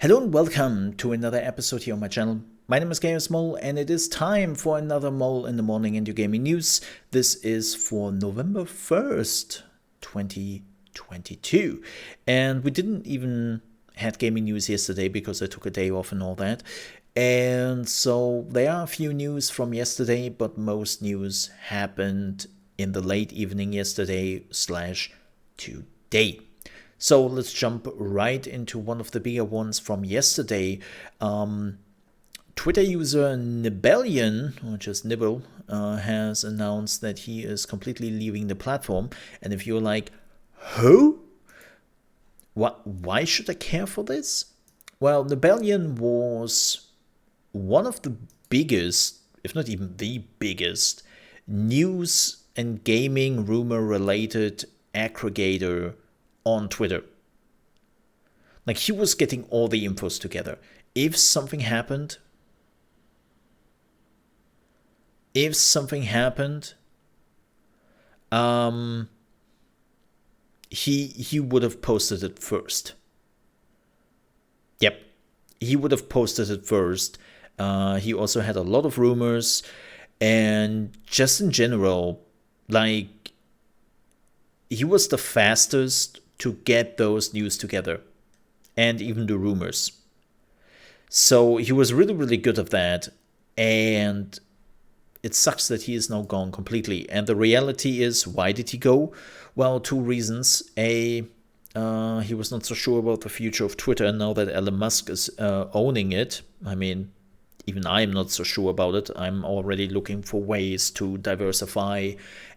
Hello and welcome to another episode here on my channel. My name is Games Mole and it is time for another Mole in the Morning Indie Gaming News. This is for November 1st, 2022. And we didn't even had gaming news yesterday because I took a day off and all that. And so there are a few news from yesterday, but most news happened in the late evening yesterday / today. So let's jump right into one of the bigger ones from yesterday. Twitter user Nibellion, or just Nibble, has announced that he is completely leaving the platform. And if you're like, who? What? Why should I care for this? Well, Nibellion was one of the biggest, if not even the biggest, news and gaming rumor-related aggregator on Twitter. Like, he was getting all the infos together. If something happened, he would have posted it first. Yep, he would have posted it first. He also had a lot of rumors, and just in general, like, he was the fastest to get those news together, and even the rumors. So he was really, really good at that, and it sucks that he is now gone completely. And the reality is, why did he go? Well, two reasons. A, he was not so sure about the future of Twitter, and now that Elon Musk is owning it, I mean, even I'm not so sure about it. I'm already looking for ways to diversify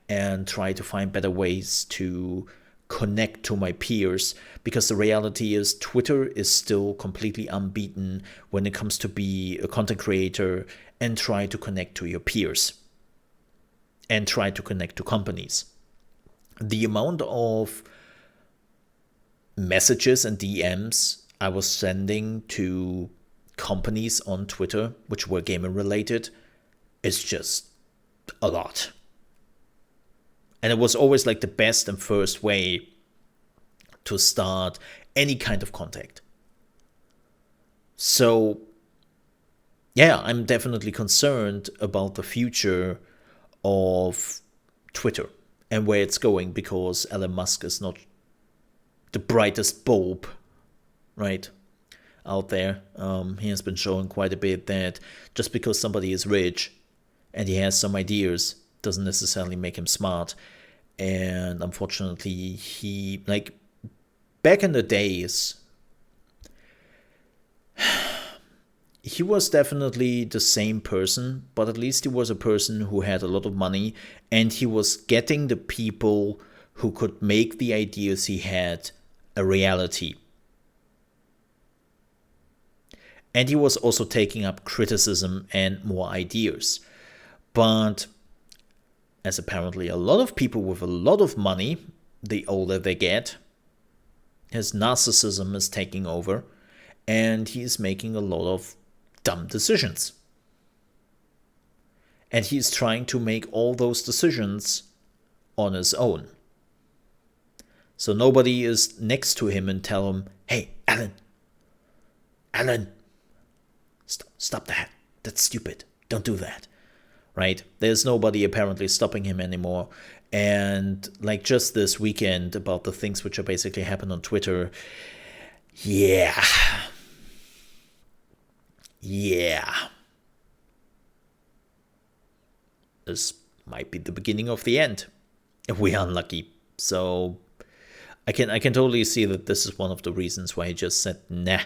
and try to find better ways to connect to my peers, because the reality is Twitter is still completely unbeaten when it comes to be a content creator and try to connect to your peers and try to connect to companies. The amount of messages and DMs I was sending to companies on Twitter which were gaming related is just a lot. And it was always like the best and first way to start any kind of contact. So, yeah, I'm definitely concerned about the future of Twitter and where it's going, because Elon Musk is not the brightest bulb, right, out there. He has been showing quite a bit that just because somebody is rich and he has some ideas doesn't necessarily make him smart. And unfortunately, he, like, back in the days, he was definitely the same person, but at least he was a person who had a lot of money, and he was getting the people who could make the ideas he had a reality. And he was also taking up criticism and more ideas. But as apparently a lot of people with a lot of money, the older they get, his narcissism is taking over, and he's making a lot of dumb decisions. And he's trying to make all those decisions on his own. So nobody is next to him and tell him, hey, Alan, stop that. That's stupid. Don't do that. Right? There's nobody apparently stopping him anymore. And like just this weekend, about the things which are basically happened on Twitter, yeah. This might be the beginning of the end if we are unlucky. So I can totally see that this is one of the reasons why he just said nah.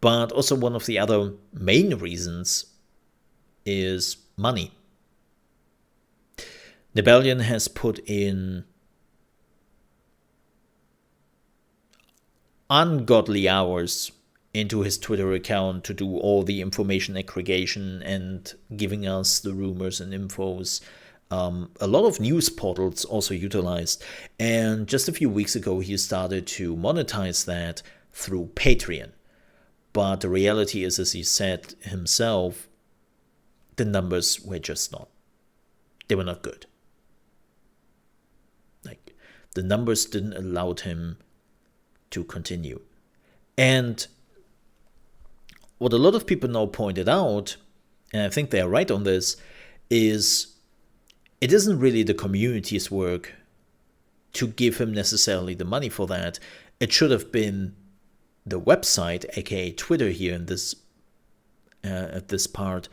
But also one of the other main reasons is money. Nibellion has put in ungodly hours into his Twitter account to do all the information aggregation and giving us the rumors and infos. A lot of news portals also utilized. And just a few weeks ago, he started to monetize that through Patreon. But the reality is, as he said himself, the numbers were just not. They were not good. Like, the numbers didn't allow him to continue. And what a lot of people now pointed out, and I think they are right on this, is it isn't really the community's work to give him necessarily the money for that. It should have been the website, aka Twitter here in this at this part,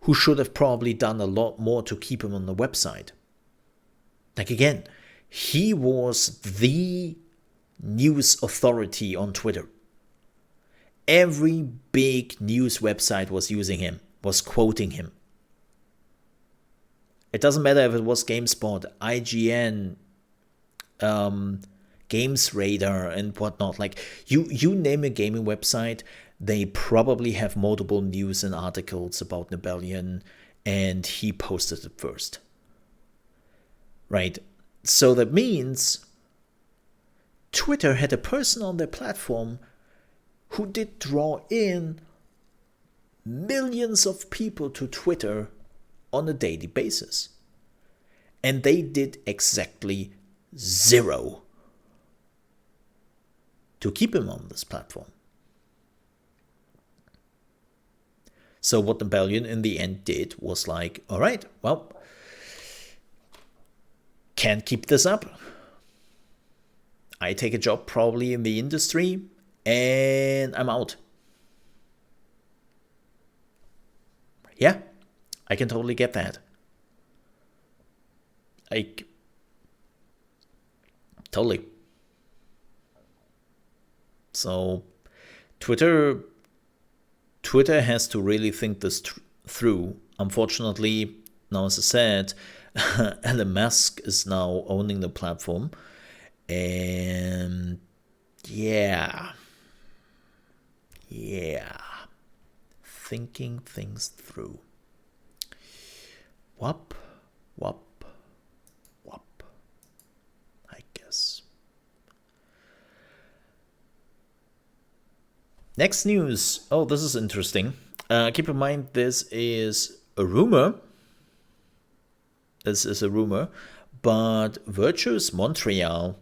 who should have probably done a lot more to keep him on the website. Like again, he was the news authority on Twitter. Every big news website was using him, was quoting him. It doesn't matter if it was GameSpot, IGN, Games Radar, and whatnot. Like you name a gaming website, they probably have multiple news and articles about Nebellion, and he posted it first. Right? So that means Twitter had a person on their platform who did draw in millions of people to Twitter on a daily basis. And they did exactly zero to keep him on this platform. So what Nebellion in the end did was like, all right, well, can't keep this up. I take a job probably in the industry and I'm out. Yeah, I can totally get that. Totally. So Twitter has to really think this through. Unfortunately, now as I said, Elon Musk is now owning the platform. And yeah. Thinking things through. Wop. I guess. Next news. Oh, this is interesting. Keep in mind, this is a rumor. But Virtuous Montreal,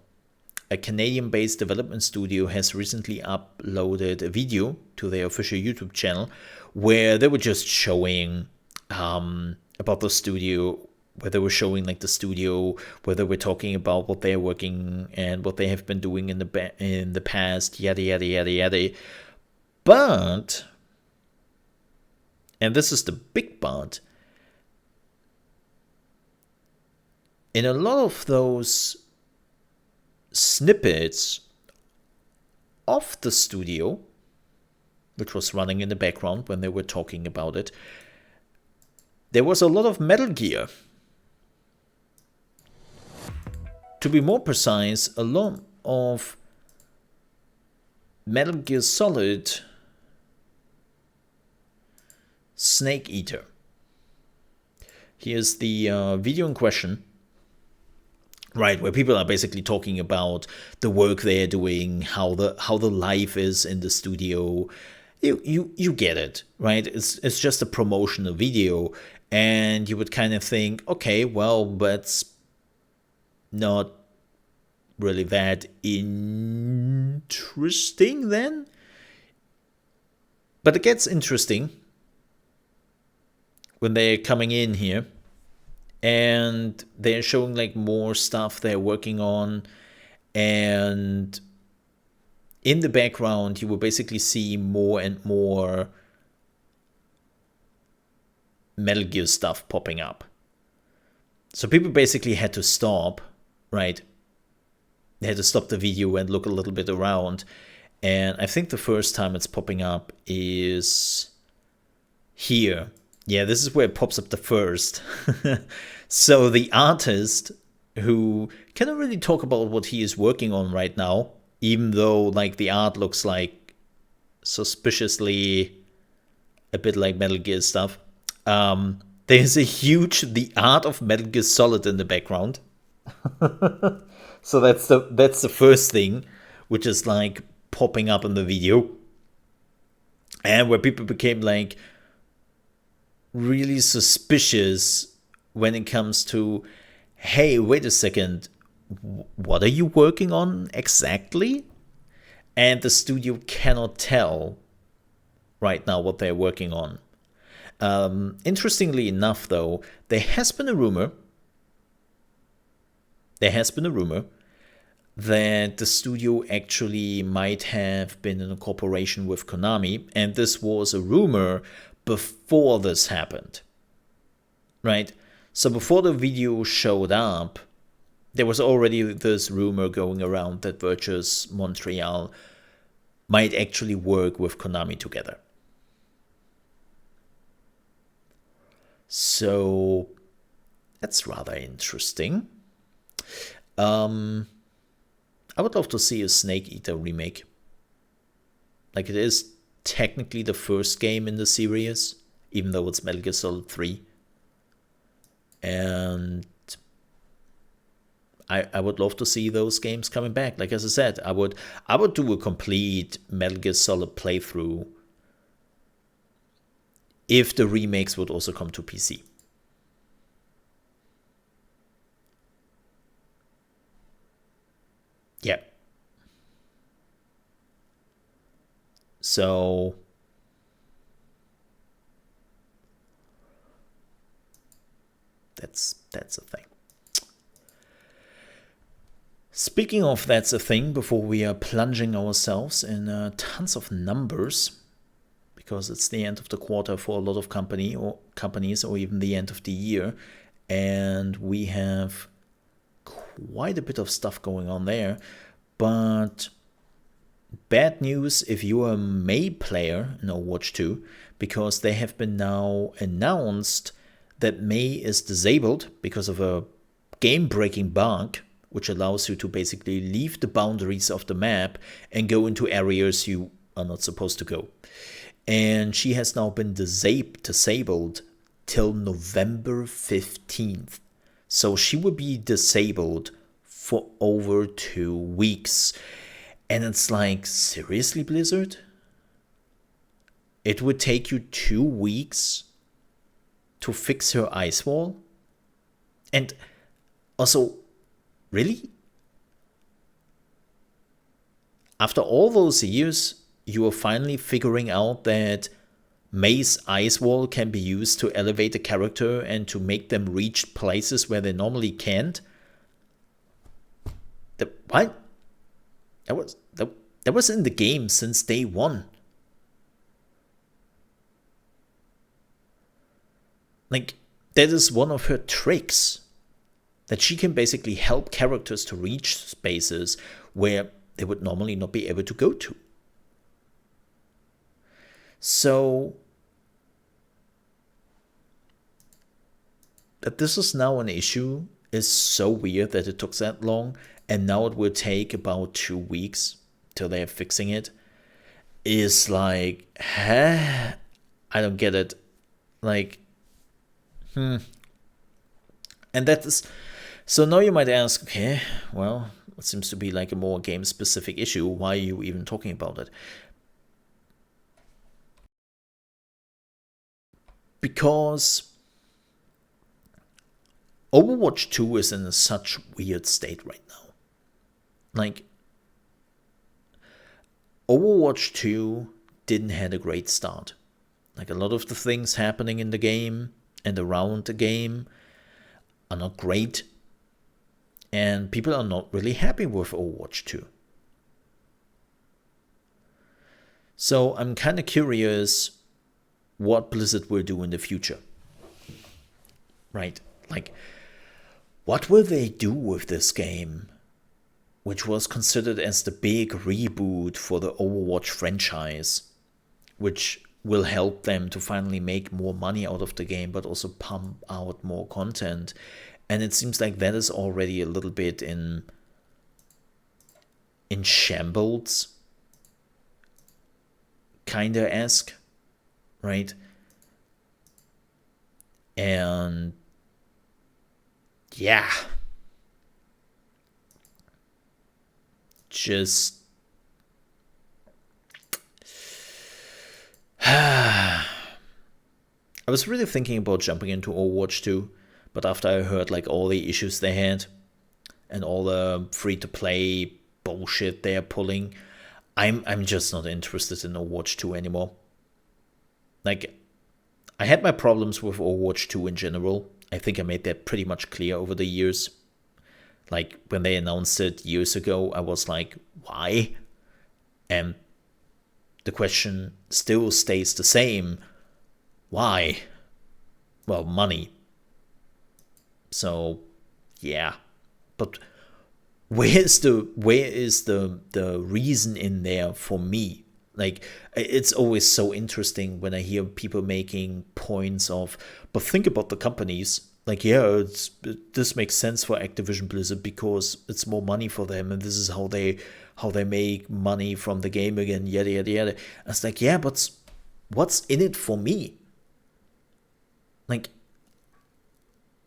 a Canadian-based development studio, has recently uploaded a video to their official YouTube channel where they were just showing about the studio, where they were showing like the studio, where they were talking about what they're working and what they have been doing in the past, yada yada yada yada. But, and this is the big but, in a lot of those snippets of the studio, which was running in the background when they were talking about it, there was a lot of Metal Gear. To be more precise, a lot of Metal Gear Solid Snake Eater. Here's the video in question. Right, where people are basically talking about the work they're doing, how the life is in the studio. You get it, right? It's just a promotional video, and you would kind of think, okay, well, that's not really that interesting then. But it gets interesting when they're coming in here. And they're showing like more stuff they're working on. And in the background, you will basically see more and more Metal Gear stuff popping up. So people basically had to stop, right? They had to stop the video and look a little bit around. And I think the first time it's popping up is here. Yeah, this is where it pops up the first. So the artist, who cannot really talk about what he is working on right now, even though like the art looks like suspiciously a bit like Metal Gear stuff. There's the art of Metal Gear Solid in the background. So that's the first thing, which is like popping up in the video. And where people became like really suspicious when it comes to, hey, wait a second, what are you working on exactly? and the studio cannot tell right now what they're working on. Interestingly enough, though, there has been a rumor that the studio actually might have been in a cooperation with Konami, and this was a rumor before this happened, right? So before the video showed up, there was already this rumor going around that Virtus Montreal might actually work with Konami together. So that's rather interesting. I would love to see a Snake Eater remake. Like, it is technically the first game in the series, even though it's Metal Gear Solid 3. And I would love to see those games coming back. Like, as I said, I would do a complete Metal Gear Solid playthrough if the remakes would also come to PC. Yeah. So that's a thing. Speaking of that's a thing, before we are plunging ourselves in tons of numbers, because it's the end of the quarter for a lot of companies, or even the end of the year, and we have quite a bit of stuff going on there. But bad news if you are a May player in Overwatch 2, because they have been now announced that May is disabled because of a game-breaking bug, which allows you to basically leave the boundaries of the map and go into areas you are not supposed to go. And she has now been disabled till November 15th. So she will be disabled for over 2 weeks. And it's like, seriously, Blizzard? It would take you 2 weeks to fix her ice wall? And also, really? After all those years, you are finally figuring out that May's ice wall can be used to elevate a character and to make them reach places where they normally can't? What? That was in the game since day one. Like, that is one of her tricks. That she can basically help characters to reach spaces where they would normally not be able to go to. So, that this is now an issue is so weird that it took that long, and now it will take about 2 weeks till they're fixing it. Is like, huh? I don't get it. Like, And that is... So now you might ask, okay, well, it seems to be like a more game-specific issue. Why are you even talking about it? Because Overwatch 2 is in such weird state right now. Like, Overwatch 2 didn't have a great start. Like, a lot of the things happening in the game and around the game are not great. And people are not really happy with Overwatch 2. So I'm kind of curious what Blizzard will do in the future. Right? Like, what will they do with this game, which was considered as the big reboot for the Overwatch franchise, which will help them to finally make more money out of the game, but also pump out more content. And it seems like that is already a little bit in shambles, kinda-esque, right? And yeah, just I was really thinking about jumping into Overwatch 2, but after I heard like all the issues they had and all the free-to-play bullshit they're pulling, I'm just not interested in Overwatch 2 anymore. Like, I had my problems with Overwatch 2 in general. I think I made that pretty much clear over the years. Like, when they announced it years ago, I was like, why? And the question still stays the same. Why? Well, money. So, yeah. But where is the reason in there for me? Like, it's always so interesting when I hear people making points of, but think about the companies. Like, yeah, this makes sense for Activision Blizzard because it's more money for them, and this is how they make money from the game again. Yada yada yada. I was like, yeah, but what's in it for me? Like,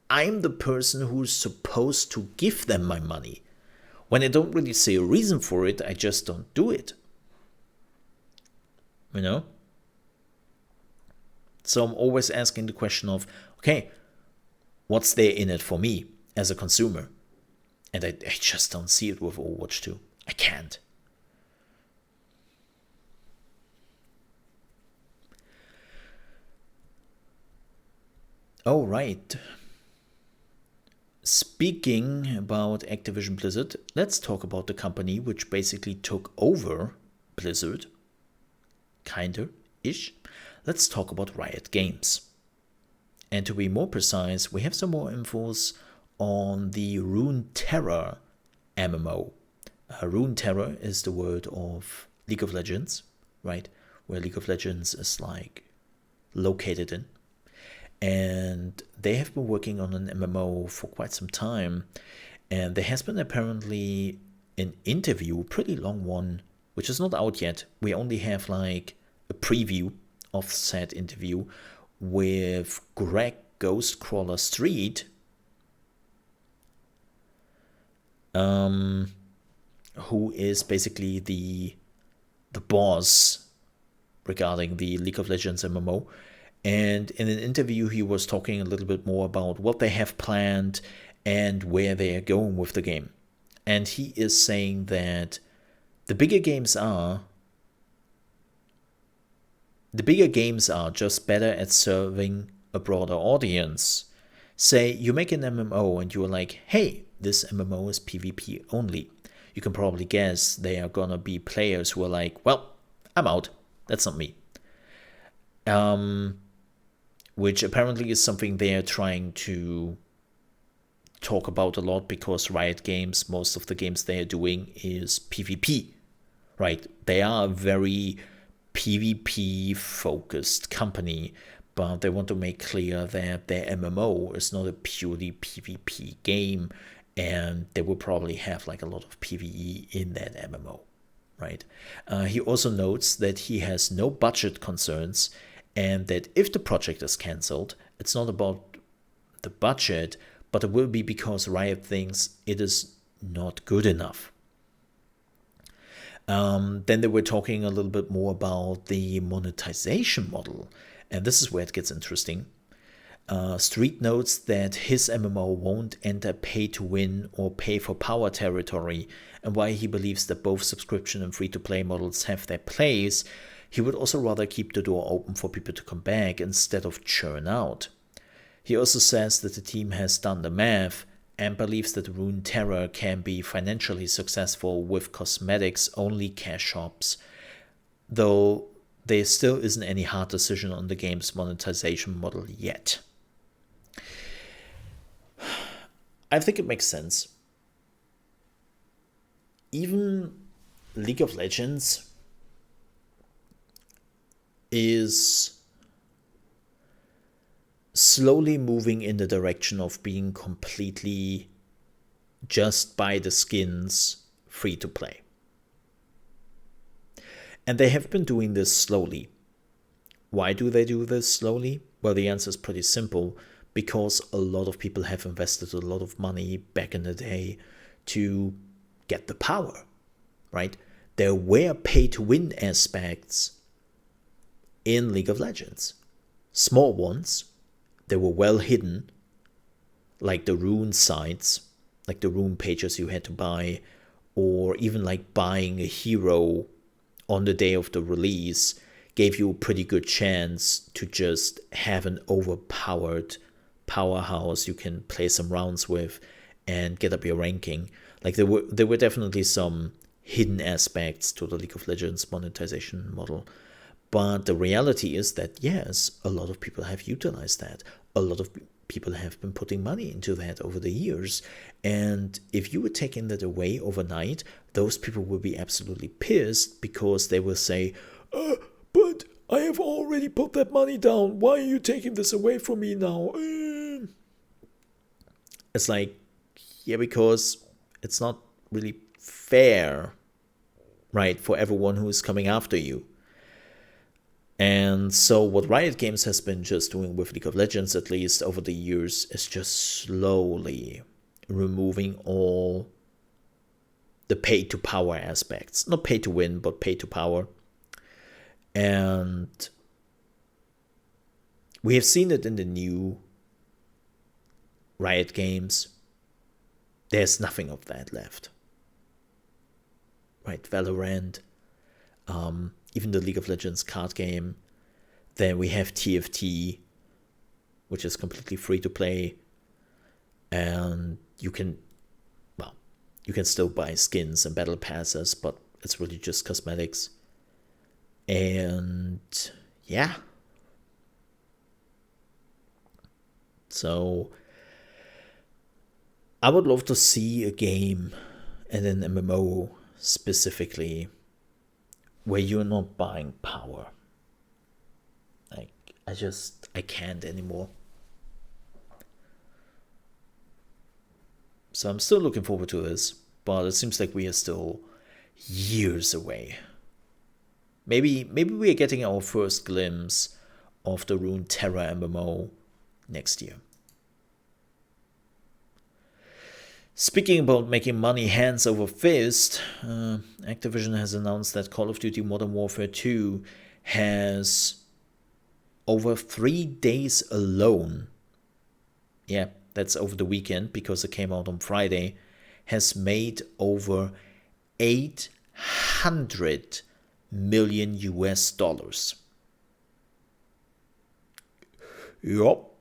I'm the person who's supposed to give them my money. When I don't really see a reason for it, I just don't do it. You know? So I'm always asking the question of, okay, what's there in it for me as a consumer? And I just don't see it with Overwatch 2. I can't. Oh, right. Speaking about Activision Blizzard, let's talk about the company which basically took over Blizzard. Kinda ish. Let's talk about Riot Games. And to be more precise, we have some more infos on the Runeterra MMO. Runeterra is the word of League of Legends, right? Where League of Legends is like located in. And they have been working on an MMO for quite some time. And there has been apparently an interview, a pretty long one, which is not out yet. We only have like a preview of said interview with Greg Ghostcrawler Street, who is basically the boss regarding the League of Legends MMO. And in an interview, he was talking a little bit more about what they have planned and where they are going with the game. And he is saying that the bigger games are just better at serving a broader audience. Say you make an MMO and you're like, hey, this MMO is PvP only. You can probably guess they are gonna be players who are like, well, I'm out. That's not me. Which apparently is something they are trying to talk about a lot because Riot Games, most of the games they are doing is PvP, right? They are a very PvP focused company, but they want to make clear that their MMO is not a purely PvP game, and they will probably have like a lot of PvE in that MMO, right? He also notes that he has no budget concerns and that if the project is cancelled, it's not about the budget, but it will be because Riot thinks it is not good enough. Then they were talking a little bit more about the monetization model, and this is where it gets interesting. Street notes that his MMO won't enter pay to win or pay for power territory, and why he believes that both subscription and free to play models have their place. He would also rather keep the door open for people to come back instead of churn out. He also says that the team has done the math and believes that Runeterra can be financially successful with cosmetics-only cash shops, though there still isn't any hard decision on the game's monetization model yet. I think it makes sense. Even League of Legends is slowly moving in the direction of being completely just by the skins free to play. And they have been doing this slowly. Why do they do this slowly? Well, the answer is pretty simple. Because a lot of people have invested a lot of money back in the day to get the power, right? There were pay-to-win aspects in League of Legends. Small ones, they were well hidden, like the rune sites, like the rune pages you had to buy, or even like buying a hero on the day of the release gave you a pretty good chance to just have an overpowered powerhouse you can play some rounds with and get up your ranking. Like there were definitely some hidden aspects to the League of Legends monetization model. But the reality is that, yes, a lot of people have utilized that. A lot of people have been putting money into that over the years. And if you were taking that away overnight, those people will be absolutely pissed because they will say, but I have already put that money down. Why are you taking this away from me now? It's like, yeah, because it's not really fair, right, for everyone who is coming after you. And so what Riot Games has been just doing with League of Legends, at least over the years, is just slowly removing all the pay to power aspects. Not pay to win, but pay to power. And we have seen it in the new Riot Games. There's nothing of that left. Right, Valorant, even the League of Legends card game. Then we have TFT, which is completely free to play. And you can still buy skins and battle passes, but it's really just cosmetics. And yeah. So I would love to see a game and an MMO specifically where you're not buying power. Like, I can't anymore. So I'm still looking forward to this, but it seems like we are still years away. Maybe we are getting our first glimpse of the Runeterra MMO next year. Speaking about making money hands over fist, Activision has announced that Call of Duty Modern Warfare 2 has, over 3 days alone, yeah, that's over the weekend because it came out on Friday, has made over $800 million US dollars. Yup.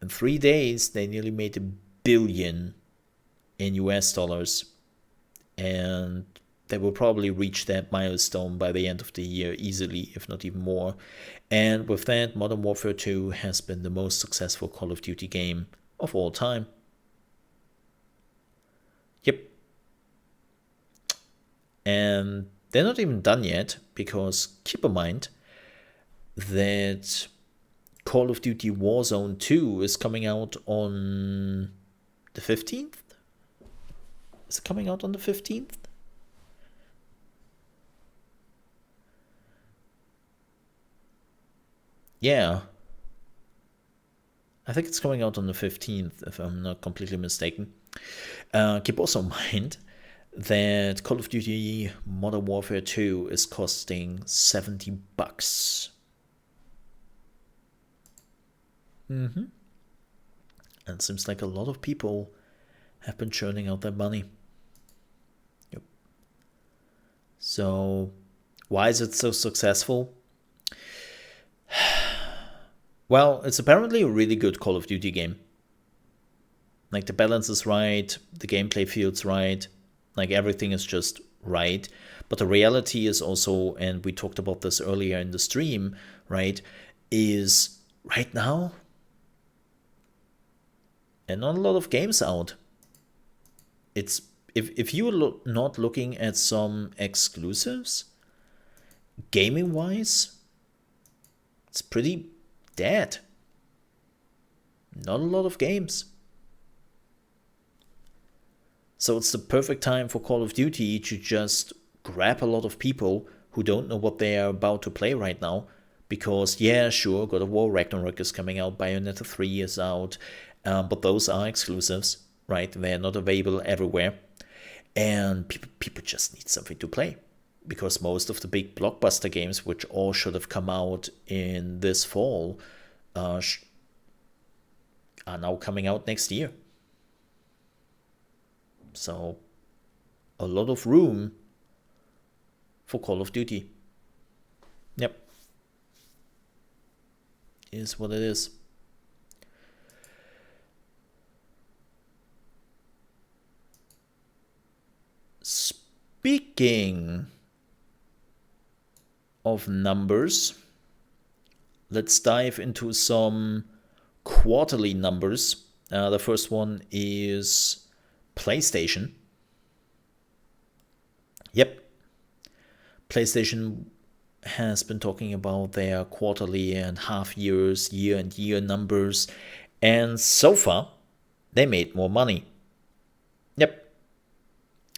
In 3 days, they nearly made $1 billion in US dollars, and they will probably reach that milestone by the end of the year easily, if not even more. And with that, Modern Warfare 2 has been the most successful Call of Duty game of all time. Yep. And they're not even done yet, because keep in mind that Call of Duty Warzone 2 is coming out on the 15th? Is it coming out on the 15th? Yeah. I think it's coming out on the 15th, if I'm not completely mistaken. Keep also in mind that Call of Duty Modern Warfare 2 is costing $70. And it seems like a lot of people have been churning out their money. Yep. So, why is it so successful? Well, it's apparently a really good Call of Duty game. Like, the balance is right, the gameplay feels right, like everything is just right. But the reality is also, and we talked about this earlier in the stream, right, is right now, and not a lot of games out. It's if you're not looking at some exclusives, gaming wise, it's pretty dead. Not a lot of games. So it's the perfect time for Call of Duty to just grab a lot of people who don't know what they are about to play right now. Because, yeah, sure, God of War Ragnarok is coming out, Bayonetta 3 is out, but those are exclusives, right? They're not available everywhere. And people just need something to play. Because most of the big blockbuster games, which all should have come out in this fall, are now coming out next year. So, a lot of room for Call of Duty. Yep. Is what it is. Speaking of numbers, let's dive into some quarterly numbers. The first one is PlayStation. Yep. PlayStation has been talking about their quarterly and half years, year and year numbers, and so far they made more money. Yep.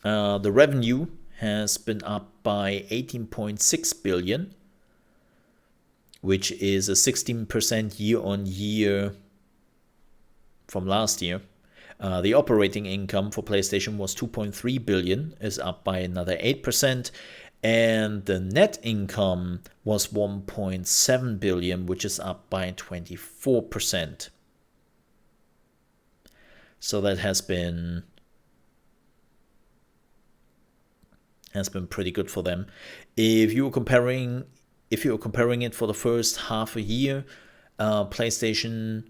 The revenue has been up by 18.6 billion, which is a 16% year-on-year from last year. The operating income for PlayStation was 2.3 billion, is up by another 8%, and the net income was 1.7 billion, which is up by 24%. So that has been pretty good for them. If you're comparing it for the first half a year, PlayStation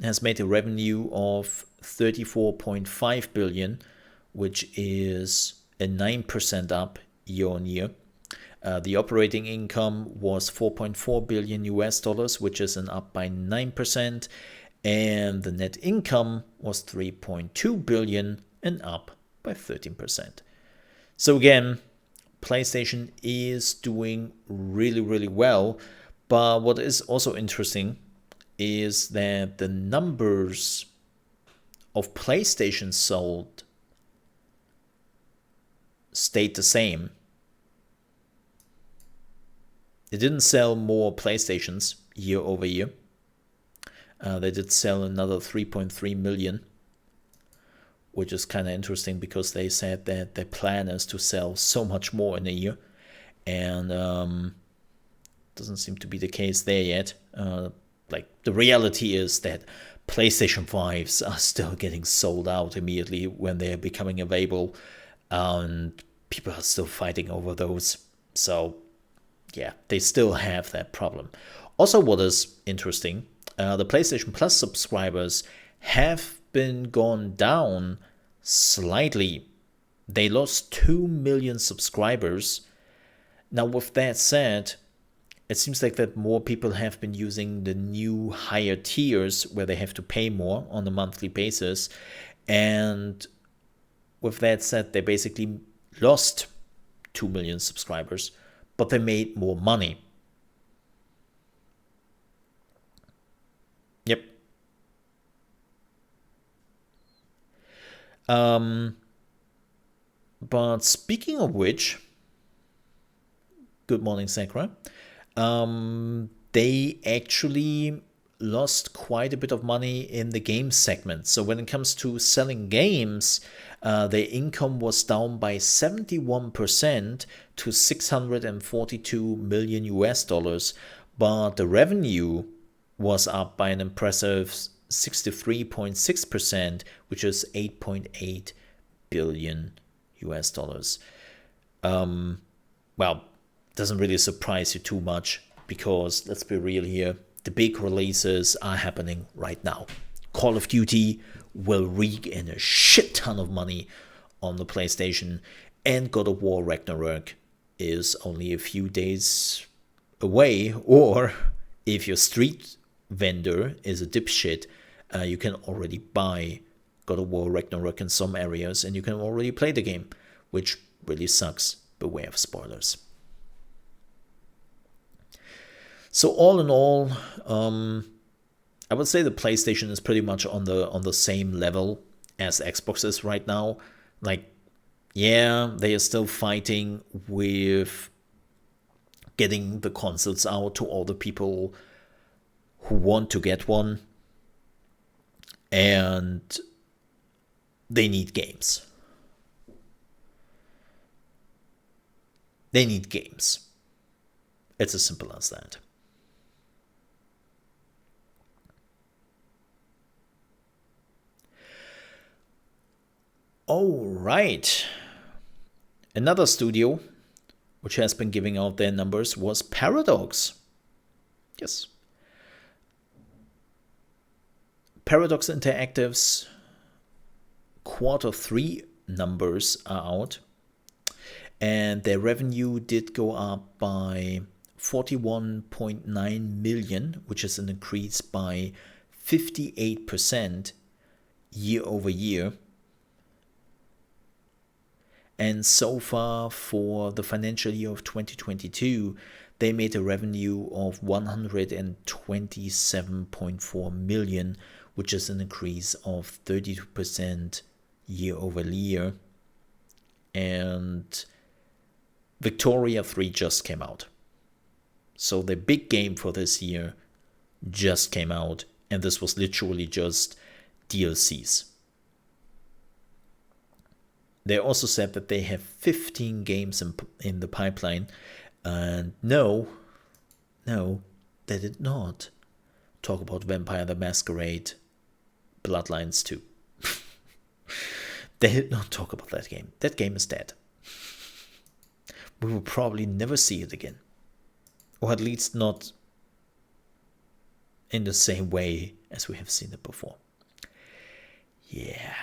has made a revenue of 34.5 billion, which is a 9% up year on year. The operating income was 4.4 billion US dollars, which is an up by 9%, and the net income was 3.2 billion, and up by 13%. So again, PlayStation is doing really, really well. But what is also interesting is that the numbers of PlayStation sold stayed the same. They didn't sell more PlayStations year over year. They did sell another 3.3 million, which is kind of interesting because they said that their plan is to sell so much more in a year, and doesn't seem to be the case there yet. Like, the reality is that PlayStation 5s are still getting sold out immediately when they're becoming available, and people are still fighting over those. So yeah, they still have that problem. Also, what is interesting, the PlayStation Plus subscribers have been gone down slightly. They lost 2 million subscribers. Now, with that said, it seems like that more people have been using the new higher tiers where they have to pay more on a monthly basis. And with that said, they basically lost 2 million subscribers, but they made more money. Yep. But speaking of which, good morning, Sakura. They actually lost quite a bit of money in the game segment. So when it comes to selling games, their income was down by 71% to 642 million US dollars, but the revenue was up by an impressive 63.6%, which is 8.8 billion US dollars. Well, doesn't really surprise you too much because, let's be real here, the big releases are happening right now. Call of Duty will rake in a shit ton of money on the PlayStation, and God of War Ragnarok is only a few days away. Or if your street vendor is a dipshit, you can already buy God of War Ragnarok in some areas and you can already play the game, which really sucks. Beware of spoilers. So all in all, I would say the PlayStation is pretty much on the same level as Xbox is right now. Like, yeah, they are still fighting with getting the consoles out to all the people who want to get one, and they need games. They need games. It's as simple as that. All right. Another studio which has been giving out their numbers, was Paradox. Yes. Paradox Interactive's Q3 numbers are out, and their revenue did go up by 41.9 million, which is an increase by 58% year over year. And so far for the financial year of 2022, they made a revenue of 127.4 million, which is an increase of 32% year over year. And Victoria 3 just came out. So the big game for this year just came out, and this was literally just DLCs. They also said that they have 15 games in the pipeline, and no, they did not talk about Vampire the Masquerade Bloodlines 2. They did not talk about that game. That game is dead. We will probably never see it again. Or at least not in the same way as we have seen it before. Yeah.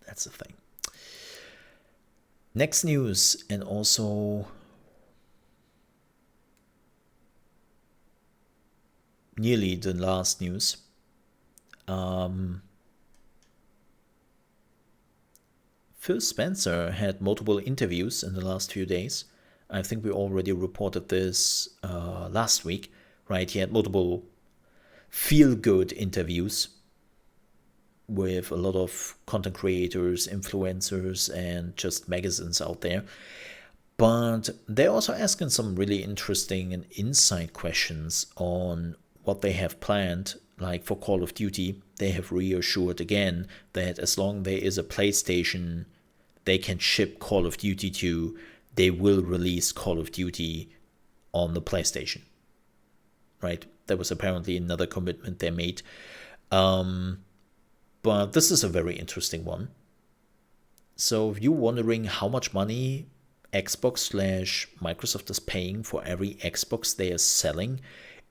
That's the thing. Next news, and also nearly the last news. Phil Spencer had multiple interviews in the last few days. I think we already reported this last week, right? He had multiple feel-good interviews with a lot of content creators, influencers, and just magazines out there. But they're also asking some really interesting and insight questions on what they have planned. Like for Call of Duty, they have reassured again that as long there is a PlayStation they can ship Call of Duty to, they will release Call of Duty on the PlayStation. Right? That was apparently another commitment they made. But this is a very interesting one. So if you're wondering how much money Xbox/Microsoft is paying for every Xbox they are selling,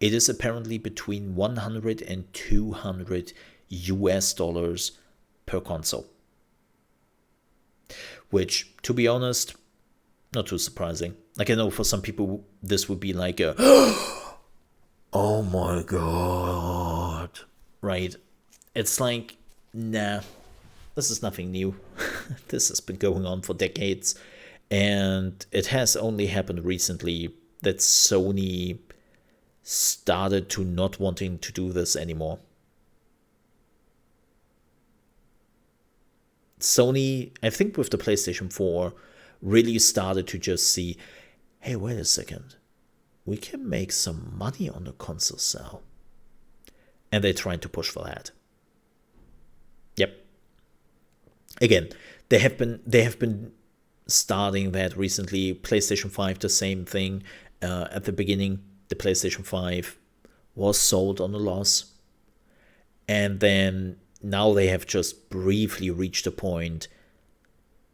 it is apparently between $100 and $200 US per console. Which, to be honest, not too surprising. Like, I know for some people this would be like a oh my god, right? It's like, nah, this is nothing new. This has been going on for decades, and it has only happened recently that Sony started to not wanting to do this anymore. Sony, I think with the PlayStation 4, really started to just see, hey, wait a second, we can make some money on the console sale. And they're trying to push for that. Yep. Again, they have been starting that recently. PlayStation 5, the same thing. At the beginning, the PlayStation 5 was sold on a loss. And then now they have just briefly reached a point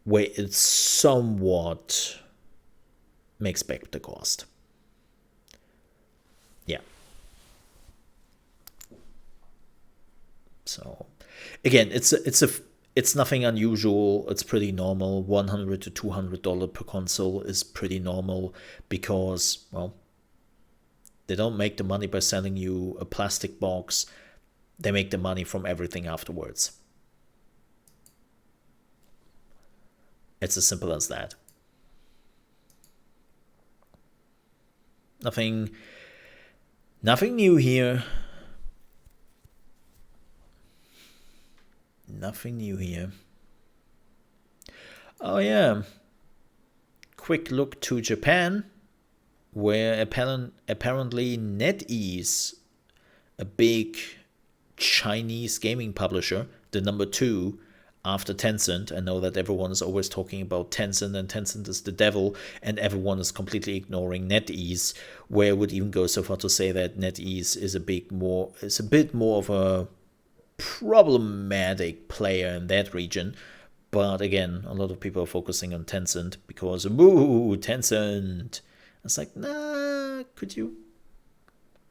where it somewhat makes back the cost. Yeah. So again, it's nothing unusual. It's pretty normal. $100 to $200 per console is pretty normal because, well, they don't make the money by selling you a plastic box. They make the money from everything afterwards. It's as simple as that. Nothing new here. Nothing new here. Oh yeah. Quick look to Japan, where apparently NetEase, a big Chinese gaming publisher, the number 2 after Tencent. I know that everyone is always talking about Tencent, and Tencent is the devil, and everyone is completely ignoring NetEase, where I would even go so far to say that NetEase is a bit more of a problematic player in that region. But again, a lot of people are focusing on Tencent because, boo, Tencent. It's like, nah, could you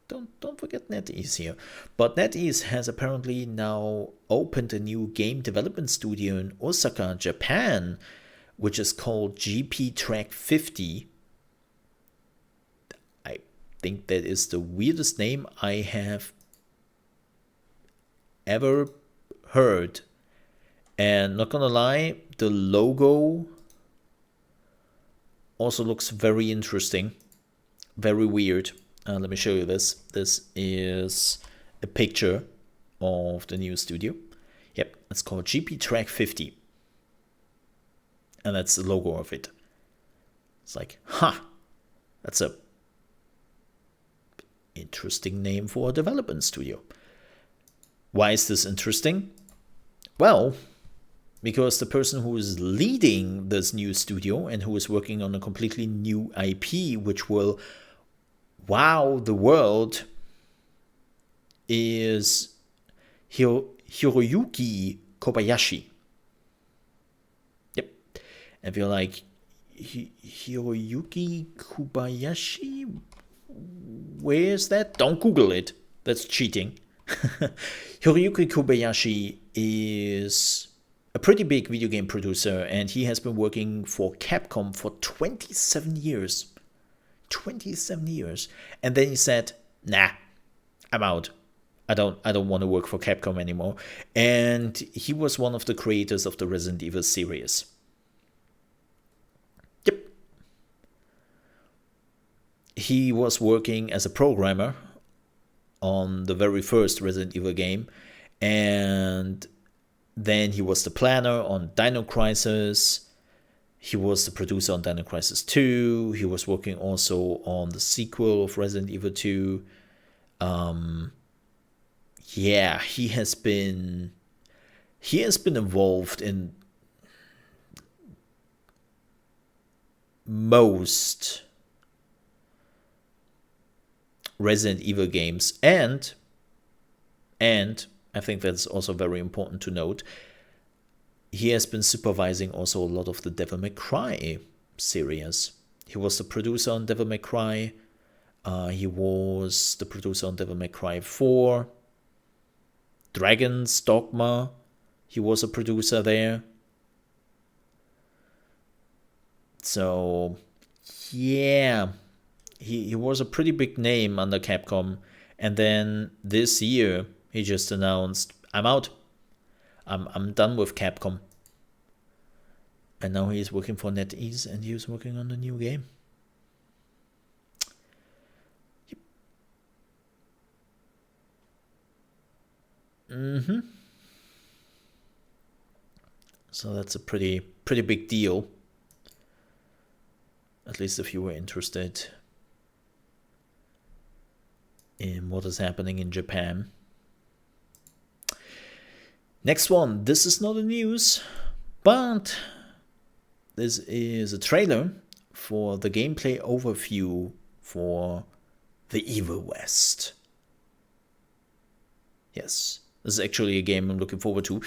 don't forget NetEase here. But NetEase has apparently now opened a new game development studio in Osaka, Japan, which is called GP Track 50. I think that is the weirdest name I have ever heard. And not gonna lie, the logo also looks very interesting, very weird. Let me show you this. This is a picture of the new studio. Yep, it's called GP Track 50. And that's the logo of it. It's like, that's a interesting name for a development studio. Why is this interesting? Well, because the person who is leading this new studio and who is working on a completely new IP, which will wow the world, is Hiroyuki Kobayashi. Yep. And if you're like, Hiroyuki Kobayashi? Where is that? Don't Google it. That's cheating. Hiroyuki Kobayashi is a pretty big video game producer, and he has been working for Capcom for 27 years. 27 years. And then he said, nah, I'm out. I don't want to work for Capcom anymore. And he was one of the creators of the Resident Evil series. Yep. He was working as a programmer on the very first Resident Evil game, and then he was the planner on Dino Crisis. He was the producer on Dino Crisis 2. He was working also on the sequel of Resident Evil 2. Yeah, he has been involved in most Resident Evil games, and I think that's also very important to note, he has been supervising also a lot of the Devil May Cry series. He was the producer on Devil May Cry. He was the producer on Devil May Cry 4. Dragon's Dogma. He was a producer there. So, yeah. He was a pretty big name under Capcom. And then this year, he just announced, I'm out. I'm done with Capcom. And now he's working for NetEase, and he's working on a new game. Yep. So that's a pretty big deal. At least if you were interested in what is happening in Japan. Next one. This is not a news, but this is a trailer for the gameplay overview for The Evil West. Yes, this is actually a game I'm looking forward to.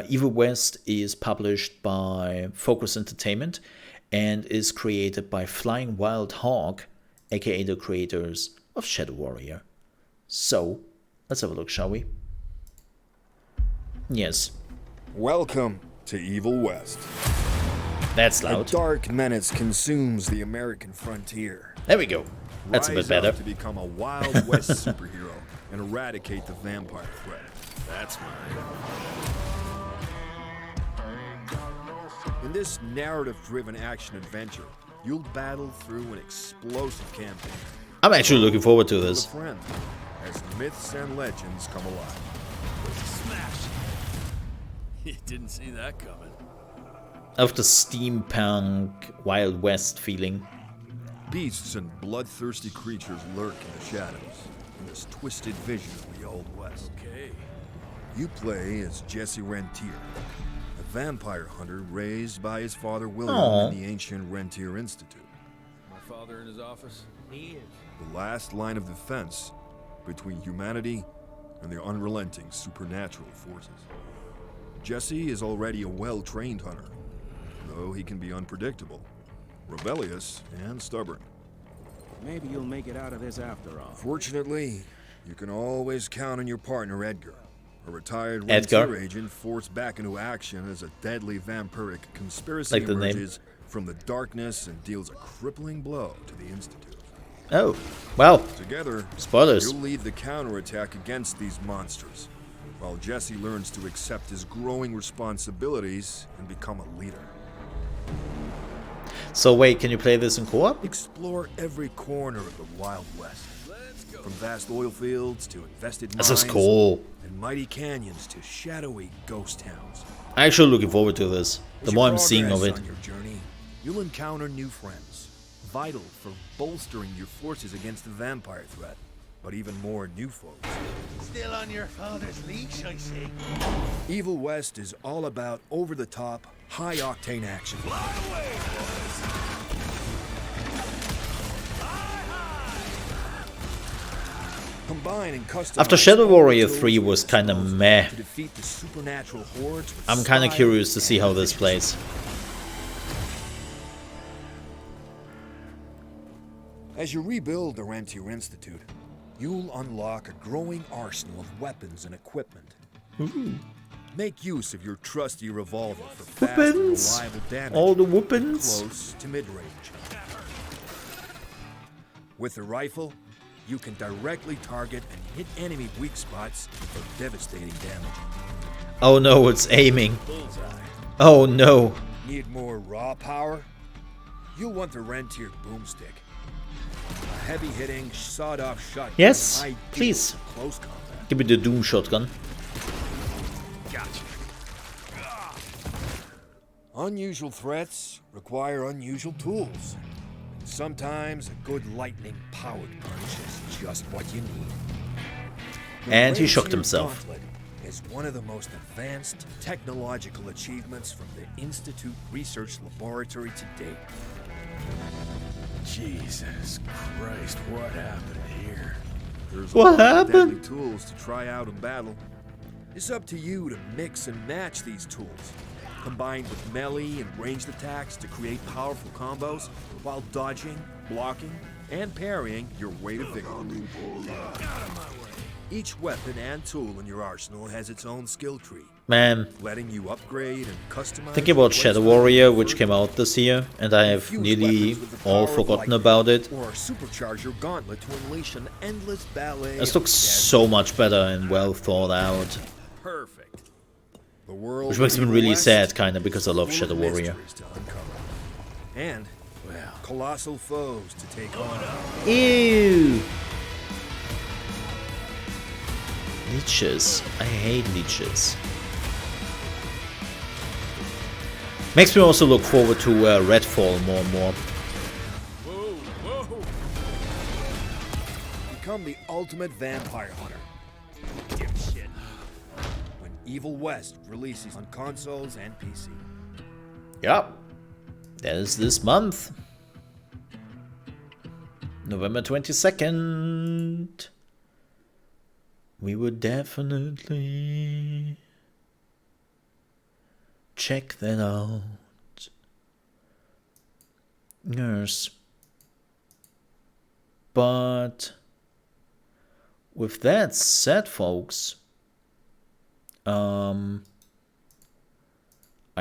Evil West is published by Focus Entertainment and is created by Flying Wild Hog, aka the creators of Shadow Warrior. So, let's have a look, shall we? Yes. Welcome to Evil West. That's loud. A dark menace consumes the American frontier. There we go. That's a bit better. To become a Wild West superhero and eradicate the vampire threat. That's mine. In this narrative-driven action-adventure, you'll battle through an explosive campaign. I'm actually looking forward to this. Friend, as myths and legends come alive. Smash! You didn't see that coming. Of the steampunk Wild West feeling. Beasts and bloodthirsty creatures lurk in the shadows, in this twisted vision of the Old West. Okay. You play as Jesse Rentier, a vampire hunter raised by his father William in the ancient Rentier Institute. My father in his office? He is. The last line of defense between humanity and the unrelenting supernatural forces. Jesse is already a well-trained hunter, though he can be unpredictable, rebellious, and stubborn. Maybe you'll make it out of this after all. Fortunately, you can always count on your partner Edgar, a retired Edgar. Rentier agent forced back into action as a deadly vampiric conspiracy Like the name. emerges from the darkness and deals a crippling blow to the Institute. Oh, well, Together, spoilers. you'll lead the counterattack against these monsters, while Jesse learns to accept his growing responsibilities and become a leader. So wait, can you play this in co-op? Explore every corner of the Wild West. From vast oil fields to invested This mines is cool. and mighty canyons to shadowy ghost towns. I'm actually looking forward to this. The As more you I'm seeing of progress it. on your journey, you'll encounter new friends, vital for bolstering your forces against the vampire threat. But even more new foes. Still on your father's leash, I see. Evil West is all about over-the-top, high-octane action. Combine and customize After Shadow all the Warrior tools 3 at was your kinda disposal meh. to defeat the supernatural hordes with I'm kinda style curious to see and how this efficiency. plays. As you rebuild the Rentier Institute, you'll unlock a growing arsenal of weapons and equipment. Make use of your trusty revolver for fast and Weapons! reliable damage. All the weapons! Close to mid-range. With the rifle, you can directly target and hit enemy weak spots for devastating damage. Oh no, it's aiming. Oh no. Need more raw power? You'll want the Rentier Boomstick. A heavy-hitting, sawed-off shotgun. Yes, ideal please. for close combat. Give me the Doom shotgun. Gotcha. Unusual threats require unusual tools. And sometimes a good lightning-powered punch is just what you need. The And he Rentier shocked himself. Gauntlet is one of the most advanced technological achievements from the Institute Research Laboratory to date. Jesus Christ, what happened here? There's What a lot of happened? deadly tools to try out in battle. It's up to you to mix and match these tools, combined with melee and ranged attacks to create powerful combos, while dodging, blocking, and parrying your way to victory. Each weapon and tool in your arsenal has its own skill tree, Man, letting you upgrade and customize. thinking about your Shadow waistline Warrior, for which came out this year, and I have Fuse nearly weapons with the all power of forgotten lightning, about it. Or supercharge your gauntlet to unleash an endless ballet. This of looks so much better and well thought out. perfect. The world Which makes of me Evil really West sad, kinda, because I love full of Shadow Warrior. mysteries to uncover. And, well, colossal foes to take on. Ew! Leeches. I hate leeches. Makes me also look forward to Redfall more and more. Whoa, whoa. Become the ultimate vampire hunter. Dipshit. When Evil West releases on consoles and PC. Yep. That is this month. November 22nd. We would definitely check that out. Yes. But with that said, folks, I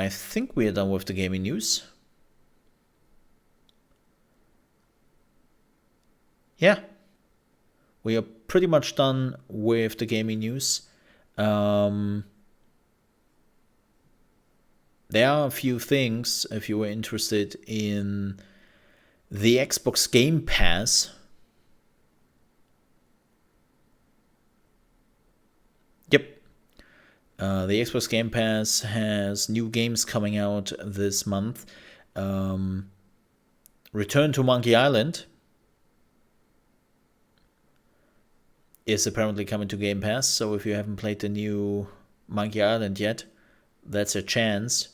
think we are done with the gaming news. Yeah. We are pretty much done with the gaming news. There are a few things if you were interested in the Xbox Game Pass. Yep. The Xbox Game Pass has new games coming out this month. Return to Monkey Island is apparently coming to Game Pass, so if you haven't played the new Monkey Island yet, that's a chance.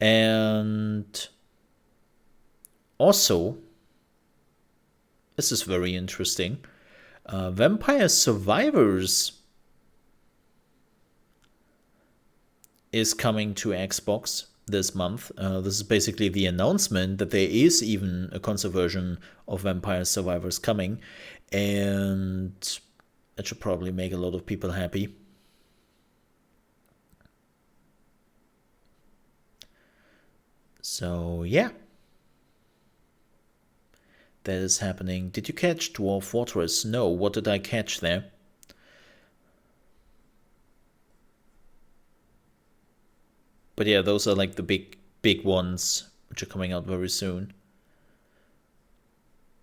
And also, this is very interesting. Vampire Survivors is coming to Xbox this month. This is basically the announcement that there is even a console version of Vampire Survivors coming, and that should probably make a lot of people happy. So yeah, that is happening. Did you catch Dwarf Fortress? No. What did I catch there? But yeah, those are like the big ones which are coming out very soon.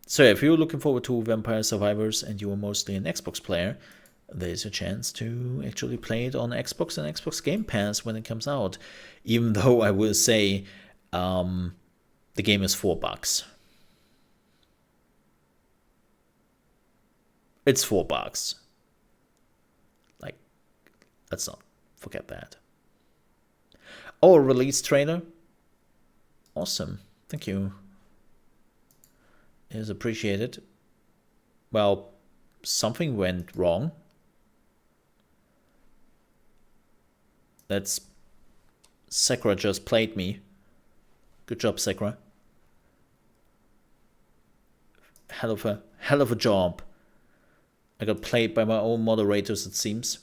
So if you're looking forward to Vampire Survivors and you are mostly an Xbox player, there's a chance to actually play it on Xbox and Xbox Game Pass when it comes out. Even though I will say the game is $4. It's $4. Like, let's not forget that. Oh, a release trailer? Awesome. Thank you. It is appreciated. Well, something went wrong. That's... Sakura just played me. Good job, Sakura. Hell of a job. I got played by my own moderators, it seems.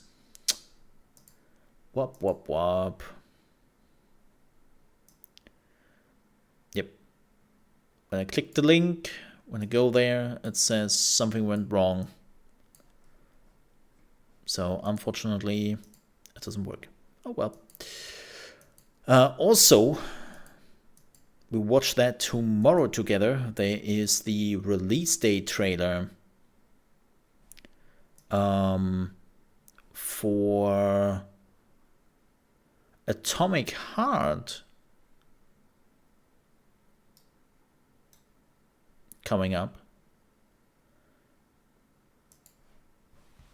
Wop, wop, wop. Yep. When I click the link, when I go there, it says something went wrong. So, unfortunately, it doesn't work. Oh well. Also, we watch that tomorrow together. There is the release date trailer for Atomic Heart coming up.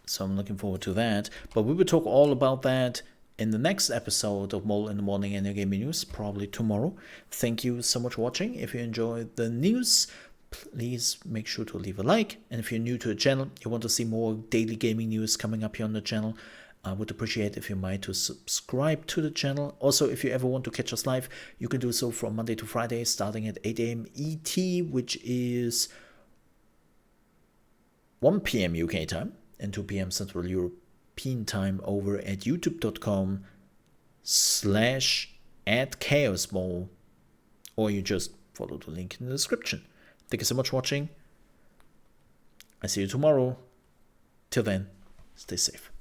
So I'm looking forward to that. But we will talk all about that in the next episode of Mole in the Morning and Your Gaming News, probably tomorrow. Thank you so much for watching. If you enjoyed the news, please make sure to leave a like. And if you're new to the channel, you want to see more daily gaming news coming up here on the channel, I would appreciate if you might to subscribe to the channel. Also, if you ever want to catch us live, you can do so from Monday to Friday, starting at 8 AM ET, which is 1 PM UK time and 2 PM Central European time over at youtube.com/@chaosmole, or you just follow the link in the description. Thank you so much for watching. I see you tomorrow. Till then, stay safe.